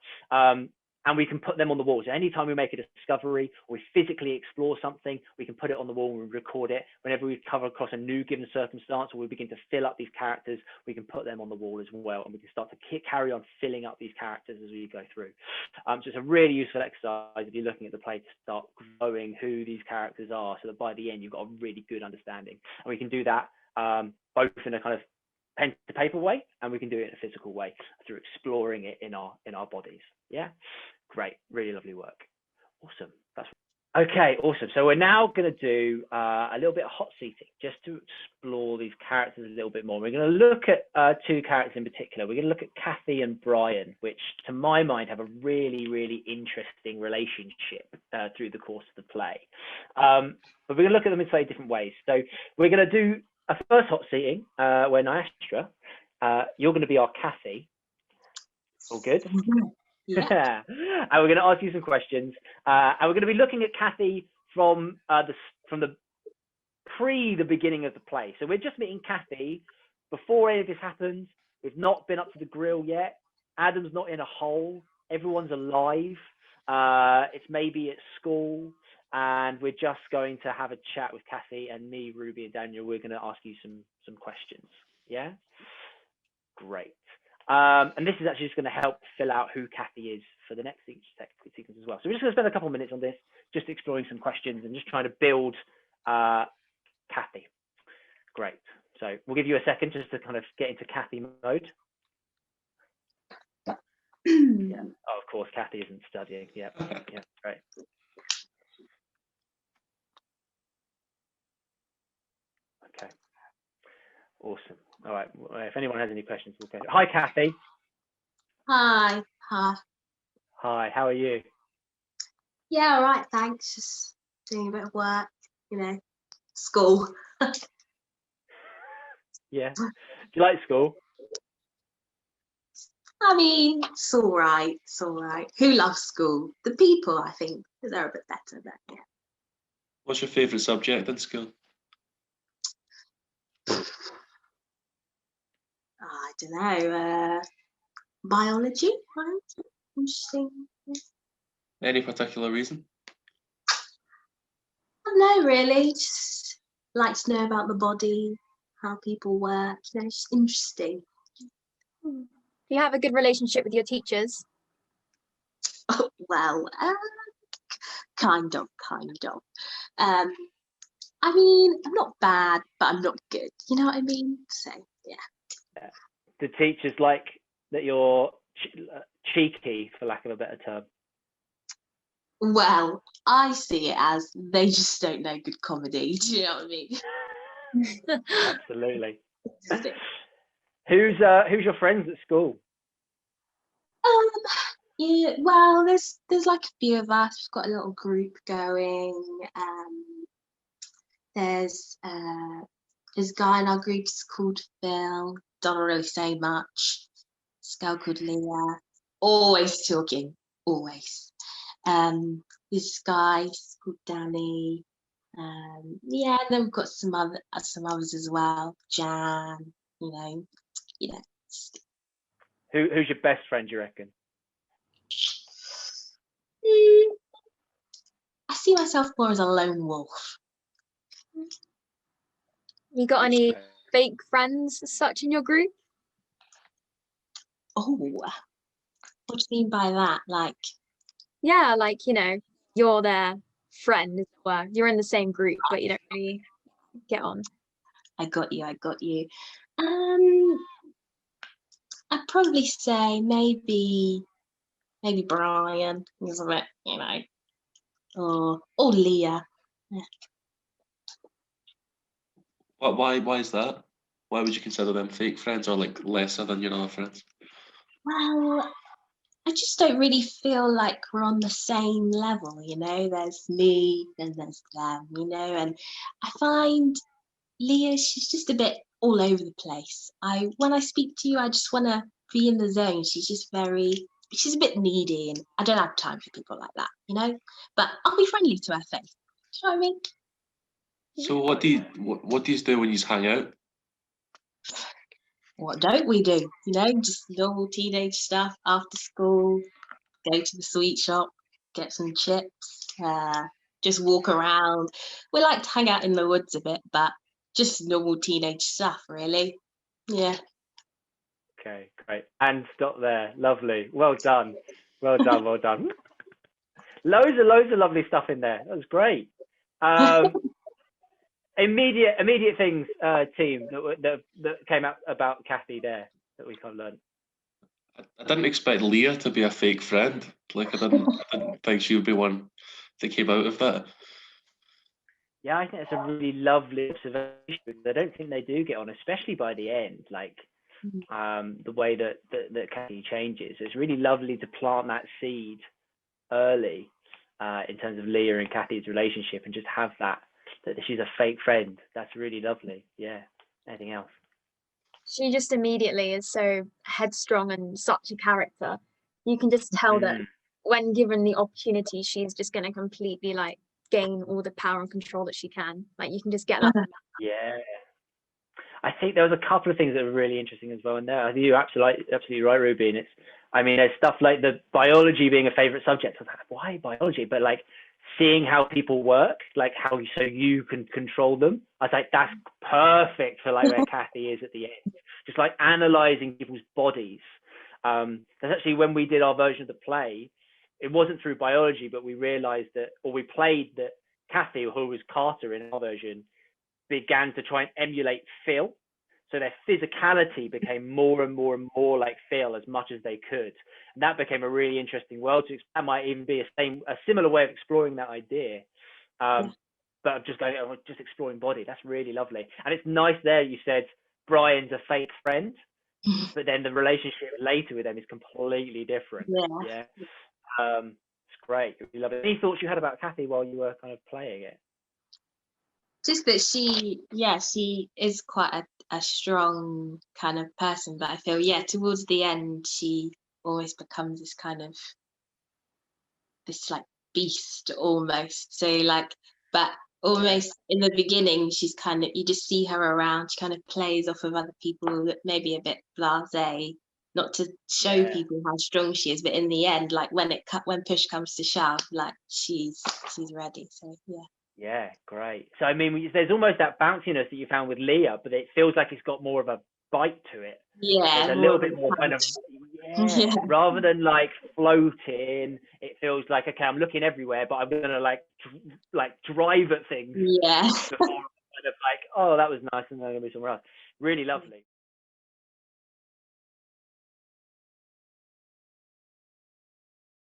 And we can put them on the wall. So anytime we make a discovery, or we physically explore something, we can put it on the wall and we record it. Whenever we come across a new given circumstance, or we begin to fill up these characters, we can put them on the wall as well, and we can start to carry on filling up these characters as we go through. So it's a really useful exercise if you're looking at the play to start growing who these characters are, so that by the end you've got a really good understanding. And we can do that both in a kind of pen to paper way, and we can do it in a physical way through exploring it in our bodies. Yeah, great, really lovely work. Awesome. That's okay. Awesome. So we're now going to do a little bit of hot seating, just to explore these characters a little bit more. We're going to look at two characters in particular. We're going to look at Kathy and Brian, which to my mind have a really, really interesting relationship through the course of the play. But we're going to look at them in slightly different ways. So we're going to do a first hot seating where Nyastra, you're going to be our Kathy. All good? Yeah. And we're going to ask you some questions, and we're going to be looking at Kathy from the beginning of the play. So we're just meeting Kathy before any of this happens. We've not been up to the grill yet. Adam's not in a hole. Everyone's alive. It's maybe at school, and we're just going to have a chat with Kathy, and me, Ruby, and Daniel. We're going to ask you some questions. Yeah. Great. And this is actually just going to help fill out who Kathy is for the next sequence as well. So we're just going to spend a couple of minutes on this, just exploring some questions and just trying to build Kathy. Great. So we'll give you a second just to kind of get into Kathy mode. Yeah. Oh, of course, Kathy isn't studying. Yeah. Yeah. Great. Okay. Awesome. All right. If anyone has any questions, we'll go. Hi, Kathy. Hi. Hi. Hi. How are you? Yeah, all right, thanks. Just doing a bit of work, school. Yeah. Do you like school? I mean, it's all right. It's all right. Who loves school? The people, I think, they're a bit better, but yeah. What's your favourite subject in school? I don't know. Biology, right? Interesting. Any particular reason? No, really. Just like to know about the body, how people work. It's interesting. Do you have a good relationship with your teachers? Oh, well, kind of. I mean, I'm not bad, but I'm not good. You know what I mean? So, yeah. Do teachers like that you're cheeky, for lack of a better term? Well, I see it as they just don't know good comedy. Do you know what I mean? Absolutely. Just it. Who's your friends at school? Um, yeah, well, there's like a few of us. We've got a little group going. There's this guy in our group is called Phil. Don't really say much. This girl called Leah. Always talking, always. This guy is called Danny. Yeah, and then we've got some others as well. Jan, you know. Who's your best friend, you reckon? I see myself more as a lone wolf. You got any fake friends as such in your group? Oh, what do you mean by that? Like, Yeah, like, you're their friend, as it were. You're in the same group, but you don't really get on. I got you. I'd probably say maybe Brian, isn't it? Or Leah. Yeah. Why is that? Why would you consider them fake friends or like lesser than your other friends? Well, I just don't really feel like we're on the same level, There's me and there's them, and I find Leah, she's just a bit all over the place. When I speak to you, I just want to be in the zone. She's a bit needy, and I don't have time for people like that, But I'll be friendly to her face. Do you know what I mean? So what do you do when you hang out? What don't we do? Just normal teenage stuff after school, go to the sweet shop, get some chips, just walk around. We like to hang out in the woods a bit, but just normal teenage stuff, really. Yeah. Okay, great. And stop there. Lovely. Well done. Well done. Well done. Loads of lovely stuff in there. That was great. Immediate things, team that came out about Kathy there that we kind of learned. I didn't expect Leah to be a fake friend. Like I didn't think she would be one that came out of that. Yeah, I think it's a really lovely observation. I don't think they do get on, especially by the end. Like the way that Kathy changes. It's really lovely to plant that seed early in terms of Leah and Kathy's relationship, and just have that she's a fake friend. That's really lovely. Yeah. Anything else? She just immediately is so headstrong and such a character. You can just tell that when given the opportunity, she's just going to completely gain all the power and control that she can. Like, you can just get that. Yeah. I think there was a couple of things that were really interesting as well in there. I think you're absolutely right, Ruby. And there's stuff like the biology being a favorite subject. I was like, why biology? But seeing how people work, so you can control them. I was like, that's perfect for where Kathy is at the end. Just analyzing people's bodies. That's actually when we did our version of the play, it wasn't through biology, but we realized we played that Kathy, who was Carter in our version, began to try and emulate Phil. So their physicality became more and more and more like Phil as much as they could. And that became a really interesting world to explore. That might even be a similar way of exploring that idea. But I'm just exploring body. That's really lovely. And it's nice there you said Brian's a fake friend, but then the relationship later with them is completely different. Yeah. It's great. We love it. Any thoughts you had about Kathy while you were kind of playing it? Just that she is quite a strong kind of person, but I feel towards the end she almost becomes this kind of beast almost. So but almost in the beginning she's kind of, you just see her around, she kind of plays off of other people that maybe a bit blasé, not to show people how strong she is, but in the end, when push comes to shove, she's ready. So yeah, great. So there's almost that bounciness that you found with Leah, but it feels like it's got more of a bite to it. Yeah, there's a little bit more kind of rather than floating. It feels like, okay, I'm looking everywhere, but I'm gonna drive at things. Yeah. Before I'm kind of oh, that was nice, and then I'm gonna be somewhere else. Really lovely.